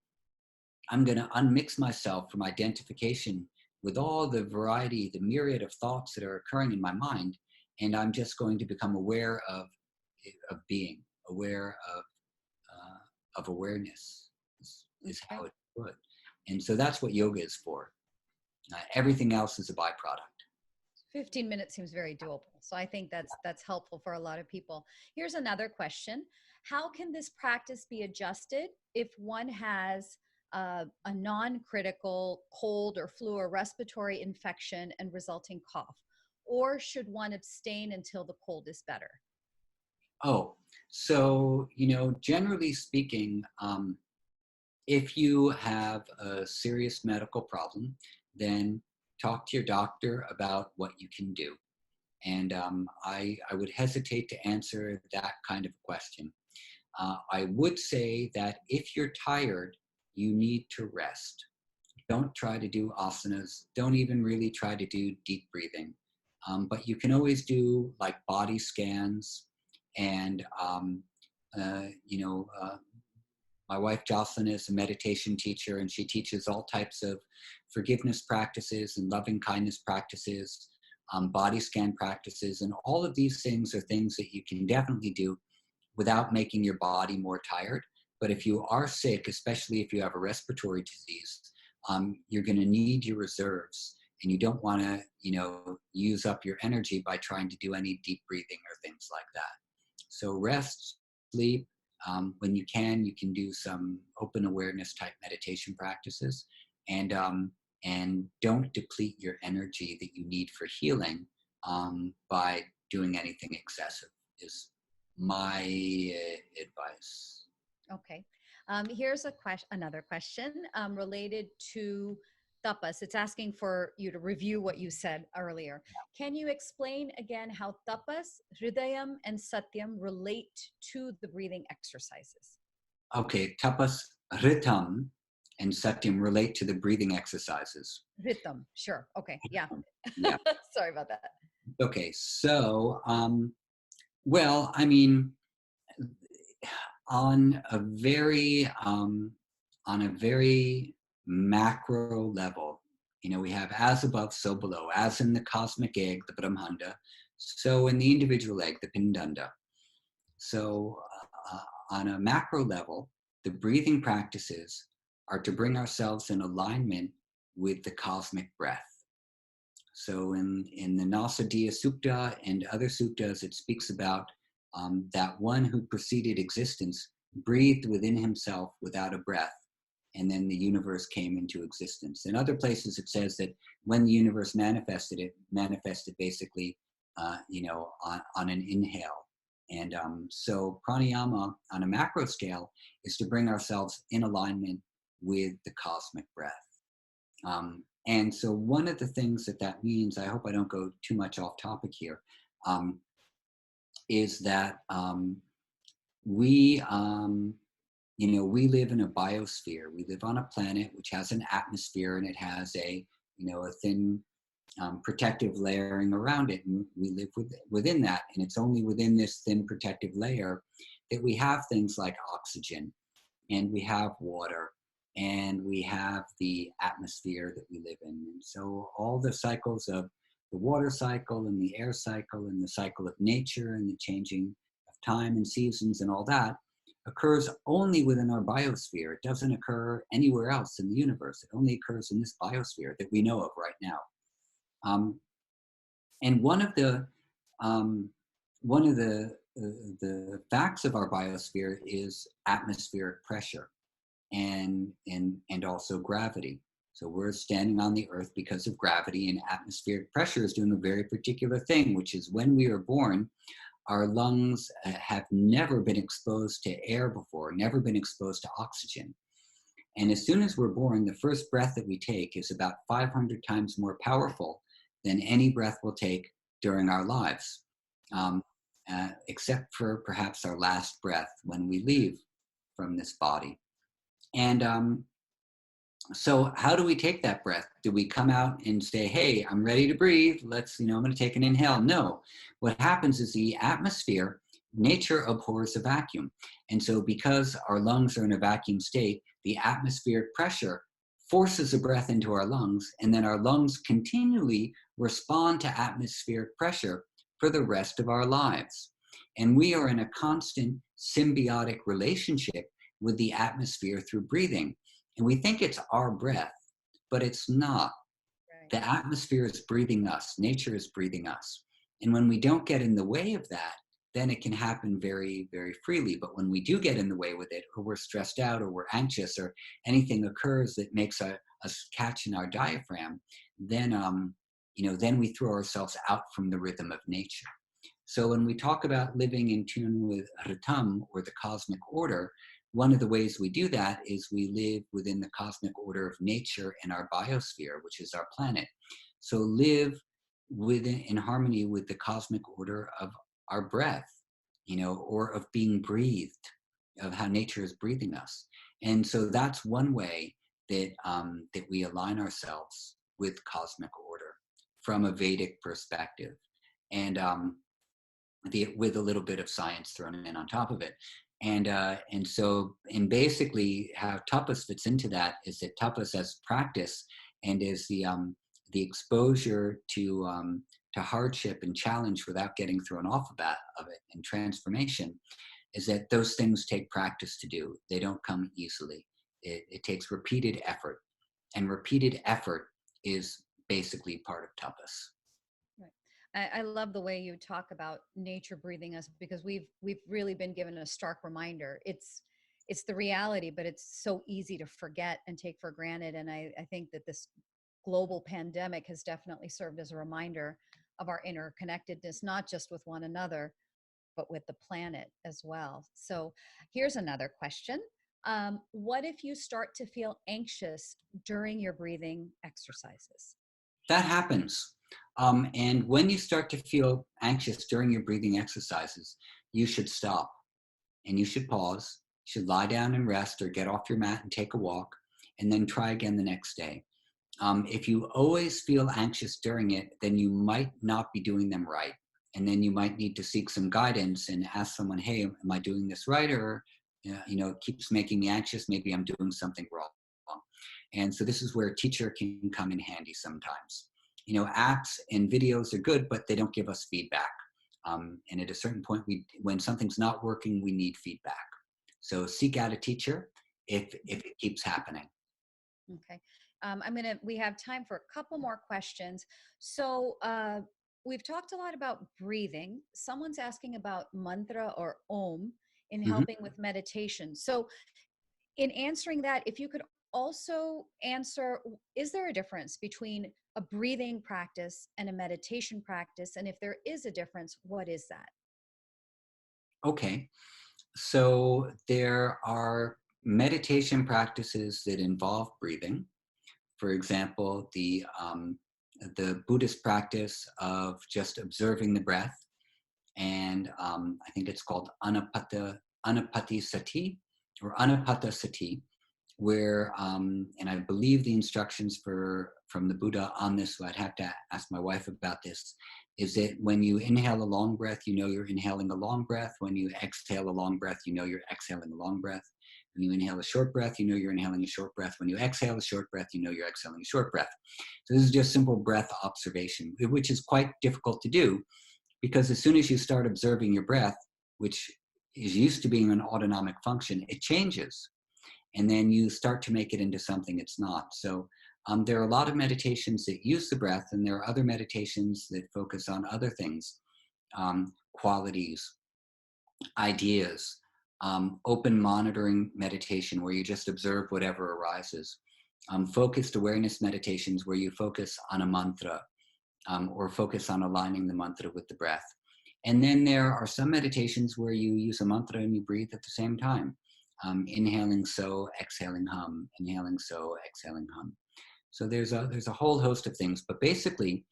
I'm going to unmix myself from identification with all the variety, the myriad of thoughts that are occurring in my mind, and I'm just going to become aware of being, aware of awareness is how it's put. And so that's what yoga is for. Everything else is a byproduct. 15 minutes seems very doable. So I think that's helpful for a lot of people. Here's another question. How can this practice be adjusted if one has a non-critical cold or flu or respiratory infection and resulting cough? Or should one abstain until the cold is better? Oh, so, generally speaking, if you have a serious medical problem, then talk to your doctor about what you can do. And I would hesitate to answer that kind of question. I would say that if you're tired, you need to rest. Don't try to do asanas. Don't even really try to do deep breathing. But you can always do like body scans and, my wife Jocelyn is a meditation teacher, and she teaches all types of forgiveness practices and loving kindness practices, body scan practices, and all of these things are things that you can definitely do without making your body more tired. But if you are sick, especially if you have a respiratory disease, you're going to need your reserves, and you don't want to, use up your energy by trying to do any deep breathing or things like that. So rest, sleep. When you can do some open awareness type meditation practices, and don't deplete your energy that you need for healing by doing anything excessive is my advice. Okay. Here's another question related to tapas. It's asking for you to review what you said earlier. Can you explain again how tapas, hridayam, and satyam relate to the breathing exercises? Okay, tapas, ritam, and satyam relate to the breathing exercises. Ritam, sure. Okay, yeah. Yeah. Sorry about that. Okay, so, well, I mean, on a very macro level, we have as above, so below, as in the cosmic egg, the Brahmanda, so in the individual egg, the Pindanda. So on a macro level, the breathing practices are to bring ourselves in alignment with the cosmic breath. So in the Nasadiya Sukta and other suktas, it speaks about that one who preceded existence breathed within himself without a breath, and then the universe came into existence. In other places, it says that when the universe manifested, it manifested basically, on an inhale. And so pranayama on a macro scale is to bring ourselves in alignment with the cosmic breath. And so one of the things that means, I hope I don't go too much off topic here, is that we live in a biosphere. We live on a planet which has an atmosphere, and it has a thin protective layering around it, and we live within that. And it's only within this thin protective layer that we have things like oxygen, and we have water, and we have the atmosphere that we live in. And so all the cycles of the water cycle and the air cycle and the cycle of nature and the changing of time and seasons and all that occurs only within our biosphere. It doesn't occur anywhere else in the universe. It only occurs in this biosphere that we know of right now. And one of the facts of our biosphere is atmospheric pressure and also gravity. So we're standing on the earth because of gravity, and atmospheric pressure is doing a very particular thing, which is when we are born, our lungs have never been exposed to air before, never been exposed to oxygen. And as soon as we're born, the first breath that we take is about 500 times more powerful than any breath we'll take during our lives, except for perhaps our last breath when we leave from this body. And so how do we take that breath? Do we come out and say, hey, I'm ready to breathe. Let's, I'm going to take an inhale. No. What happens is the atmosphere, nature abhors a vacuum. And so because our lungs are in a vacuum state, the atmospheric pressure forces a breath into our lungs, and then our lungs continually respond to atmospheric pressure for the rest of our lives. And we are in a constant symbiotic relationship with the atmosphere through breathing. And we think it's our breath, but it's not. Right. The atmosphere is breathing us. Nature is breathing us. And when we don't get in the way of that, then it can happen very, very freely. But when we do get in the way with it, or we're stressed out, or we're anxious, or anything occurs that makes us catch in our diaphragm, then, then we throw ourselves out from the rhythm of nature. So when we talk about living in tune with Ritam, or the cosmic order, one of the ways we do that is we live within the cosmic order of nature and our biosphere, which is our planet. So live in harmony with the cosmic order of our breath, or of being breathed, of how nature is breathing us. And so that's one way that that we align ourselves with cosmic order from a Vedic perspective, and with a little bit of science thrown in on top of it. And basically how tapas fits into that is that tapas as practice and is the exposure to hardship and challenge without getting thrown off of it, and transformation, is that those things take practice to do. They don't come easily. It takes repeated effort, and repeated effort is basically part of tapas. I love the way you talk about nature breathing us, because we've really been given a stark reminder. It's the reality, but it's so easy to forget and take for granted. And I think that this global pandemic has definitely served as a reminder of our interconnectedness, not just with one another, but with the planet as well. So here's another question. What if you start to feel anxious during your breathing exercises? That happens. And when you start to feel anxious during your breathing exercises, you should stop and you should pause. You should lie down and rest, or get off your mat and take a walk, and then try again the next day. If you always feel anxious during it, then you might not be doing them right. And then you might need to seek some guidance and ask someone, hey, am I doing this right? Or, it keeps making me anxious. Maybe I'm doing something wrong. And so this is where a teacher can come in handy sometimes. Apps and videos are good, but they don't give us feedback. And at a certain point, when something's not working, we need feedback. So seek out a teacher if it keeps happening. Okay. We have time for a couple more questions. So we've talked a lot about breathing. Someone's asking about mantra or om in helping with meditation. So in answering that, if you could also answer, is there a difference between a breathing practice and a meditation practice? And if there is a difference, what is that? Okay. So there are meditation practices that involve breathing. For example, the Buddhist practice of just observing the breath, and I think it's called Anapati Sati, or Anapata Sati, where, and I believe the instructions from the Buddha on this, so I'd have to ask my wife about this, is that when you inhale a long breath, you're inhaling a long breath. When you exhale a long breath, you're exhaling a long breath. When you inhale a short breath, you know you're inhaling a short breath. When you exhale a short breath, you know you're exhaling a short breath. So this is just simple breath observation, which is quite difficult to do because as soon as you start observing your breath, which is used to being an autonomic function, it changes. And then you start to make it into something it's not. So there are a lot of meditations that use the breath, and there are other meditations that focus on other things, qualities, ideas, open monitoring meditation where you just observe whatever arises, focused awareness meditations where you focus on a mantra or focus on aligning the mantra with the breath. And then there are some meditations where you use a mantra and you breathe at the same time. Inhaling so, exhaling hum, inhaling so, exhaling hum. So there's a whole host of things, but basically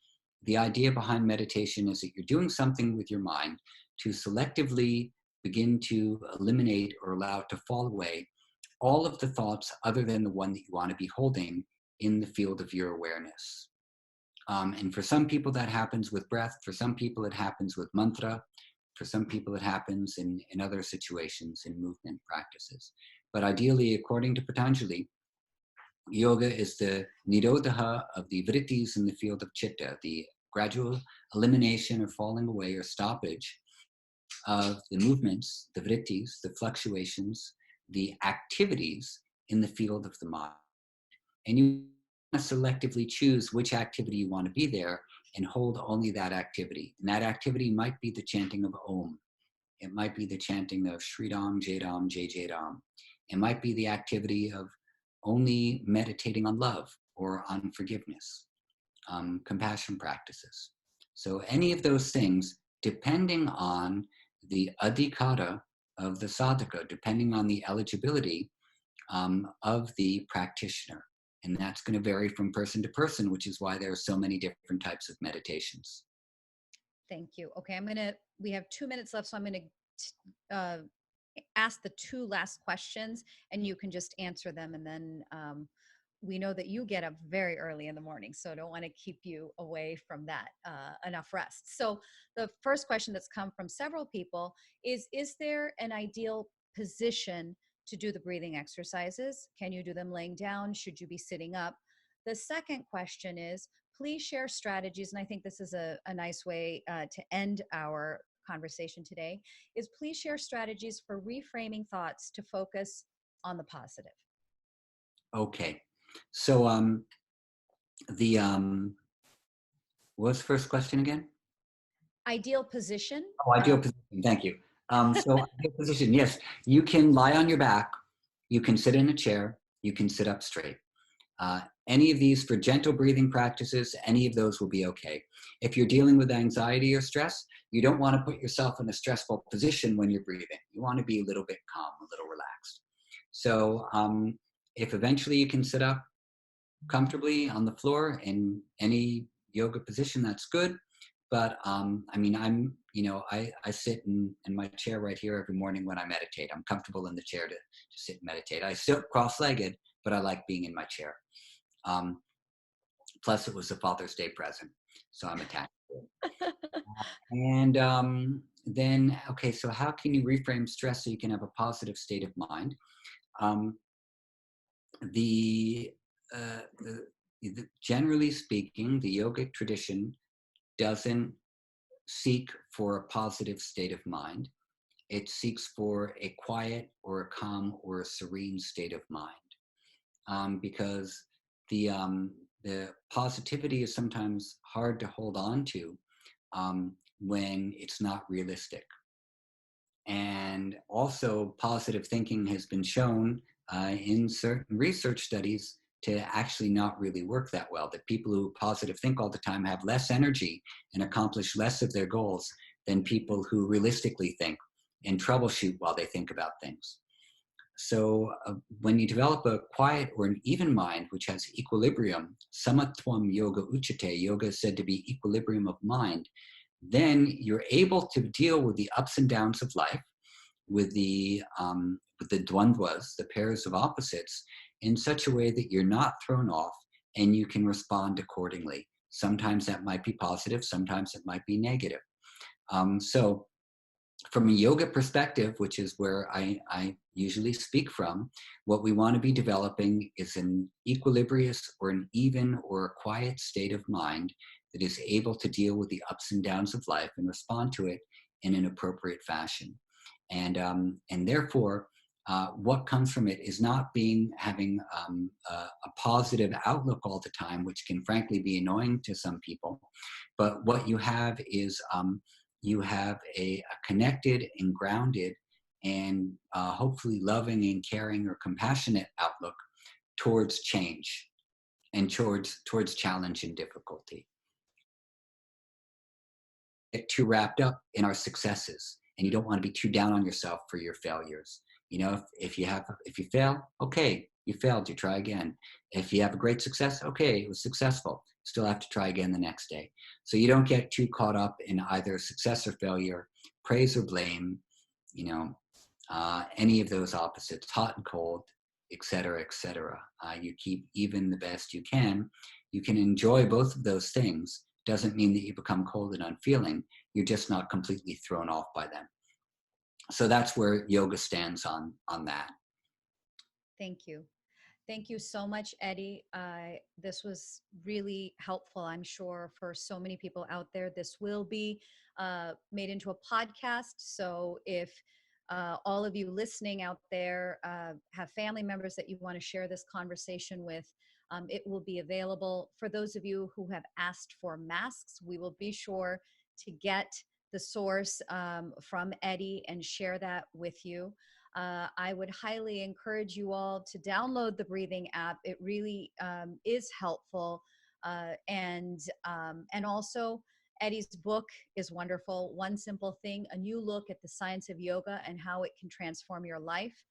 the idea behind meditation is that you're doing something with your mind to selectively begin to eliminate or allow to fall away all of the thoughts other than the one that you want to be holding in the field of your awareness. And for some people that happens with breath, for some people it happens with mantra, for some people it happens in other situations, in movement practices. But ideally, according to Patanjali, yoga is the nirodha of the vrittis in the field of chitta, the gradual elimination or falling away or stoppage of the movements, the vrittis, the fluctuations, the activities in the field of the mind. And you selectively choose which activity you want to be there and hold only that activity. And that activity might be the chanting of Om. It might be the chanting of Shri Ram, Jai Ram, Jai Jai Ram. It might be the activity of only meditating on love or on forgiveness, compassion practices. So any of those things, depending on the adhikara of the sadhaka, depending on the eligibility of the practitioner. And that's going to vary from person to person, which is why there are so many different types of meditations. Thank you. Okay, we have 2 minutes left, so I'm going to ask the two last questions and you can just answer them. And then we know that you get up very early in the morning, so I don't want to keep you away from that, enough rest. So the first question that's come from several people is there an ideal position to do the breathing exercises? Can you do them laying down? Should you be sitting up? The second question is, please share strategies, and I think this is a nice way to end our conversation today, is please share strategies for reframing thoughts to focus on the positive. Okay. So what's the first question again? Ideal position. Oh, ideal position. Thank you. So ideal position, yes. You can lie on your back. You can sit in a chair. You can sit up straight. Any of these for gentle breathing practices, any of those will be okay. If you're dealing with anxiety or stress, you don't want to put yourself in a stressful position when you're breathing. You want to be a little bit calm, a little relaxed. So if eventually you can sit up comfortably on the floor in any yoga position, that's good. But I mean, I sit in my chair right here every morning when I meditate. I'm comfortable in the chair to sit and meditate. I sit cross-legged, but I like being in my chair. Plus, it was a Father's Day present, so I'm attached to it. And then, okay, so how can you reframe stress so you can have a positive state of mind? Generally speaking, the yogic tradition doesn't seek for a positive state of mind. It seeks for a quiet or a calm or a serene state of mind, because the positivity is sometimes hard to hold on to when it's not realistic. And also, positive thinking has been shown in certain research studies to actually not really work that well. That people who positive think all the time have less energy and accomplish less of their goals than people who realistically think and troubleshoot while they think about things. So when you develop a quiet or an even mind, which has equilibrium, samatvam yoga uchate, yoga is said to be equilibrium of mind, then you're able to deal with the ups and downs of life, with the dvandvas, the pairs of opposites, in such a way that you're not thrown off and you can respond accordingly. Sometimes that might be positive, sometimes it might be negative. So from a yoga perspective, which is where I usually speak from, what we want to be developing is an equilibrious or an even or a quiet state of mind that is able to deal with the ups and downs of life and respond to it in an appropriate fashion. And therefore, what comes from it is not having a positive outlook all the time, which can frankly be annoying to some people. But what you have is you have a connected and grounded and hopefully loving and caring or compassionate outlook towards change and towards challenge and difficulty. Get too wrapped up in our successes, and you don't want to be too down on yourself for your failures. You know, if you fail, okay, you failed, you try again. If you have a great success, okay, it was successful, still have to try again the next day. So you don't get too caught up in either success or failure, praise or blame, you know, any of those opposites, hot and cold, et cetera, et cetera. You keep even the best you can. You can enjoy both of those things. Doesn't mean that you become cold and unfeeling. You're just not completely thrown off by them. So that's where yoga stands on that. Thank you. Thank you so much, Eddie. This was really helpful, I'm sure, for so many people out there. This will be made into a podcast. So if all of you listening out there have family members that you want to share this conversation with, it will be available. For those of you who have asked for masks, we will be sure to get the source from Eddie and share that with you. I would highly encourage you all to download the breathing app. It really is helpful. And also, Eddie's book is wonderful. One Simple Thing, A New Look at the Science of Yoga and How It Can Transform Your Life.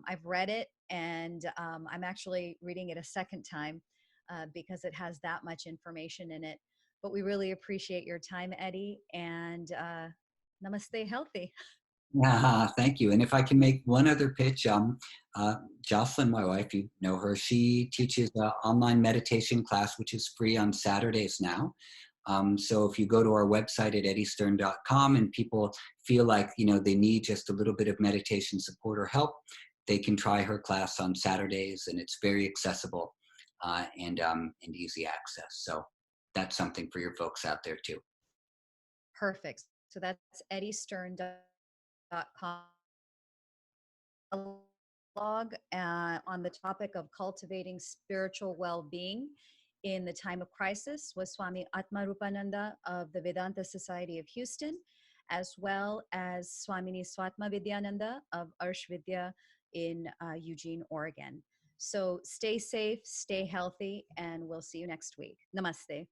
I've read it, and I'm actually reading it a second time because it has that much information in it. But we really appreciate your time, Eddie, and namaste healthy. Thank you. And if I can make one other pitch, Jocelyn, my wife, you know her, she teaches an online meditation class, which is free on Saturdays now. So if you go to our website at eddiestern.com and people feel like, you know, they need just a little bit of meditation support or help, they can try her class on Saturdays, and it's very accessible and easy access. So that's something for your folks out there too. Perfect. So that's eddiestern.com blog on the topic of cultivating spiritual well-being in the time of crisis with Swami Atmarupananda of the Vedanta Society of Houston, as well as Swamini Swatma Vidyananda of Arshvidya in Eugene, Oregon. So stay safe, stay healthy, and we'll see you next week. Namaste.